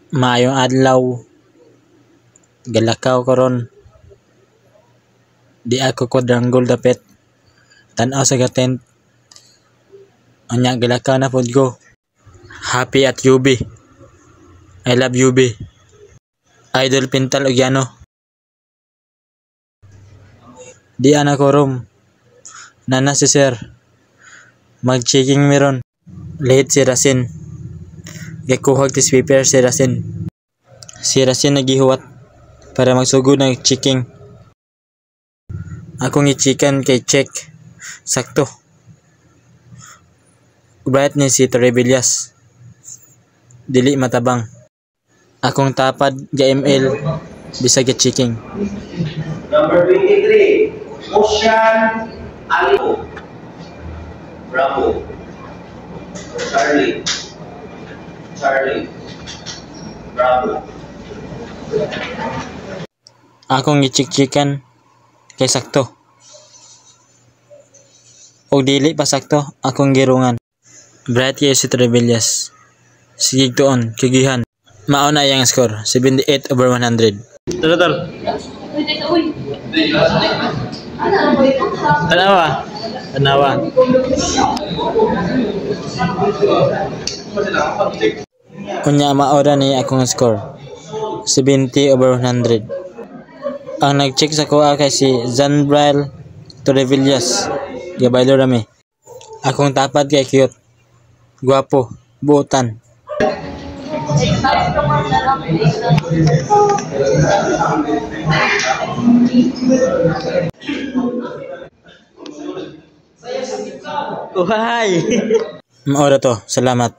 Maayong adlaw, galakaw karon. Di ako quadrangle dapit. Tan-aw sa gatent. Anya galakaw na pod ko. Happy at UB. I love UB. Idol Pintal og Yano. Di ana ko room. Nana si sir. Mag-checking meron. Late si Rasin. Gikuhag ti sweeper si Rasin. Si Rasin nagihuwat para magsugod ng checking. Akong i-chicken kay check. Sakto. Ubayat ni si Torrevillas. Dili matabang. Akong tapad ga ML bisag ga checking. Number 23, Ocean Alipo. Bravo. Charlie. Bravo. Akong i-chicken kay sakto. O dili pa sakto, akong girungan. Bright kay si Torrevillas. Sigig tuon, kigihan. Mao na yang score, 78/100. Tol. Tanawa. Kunya maora ni akong score, 70/100. Ang nag-check sa kuha kay si Zanbrail Torrevillas. Gabaylo rami. Akong tapad kay cute. Guwapo, buutan. Uhay! Maora to, salamat.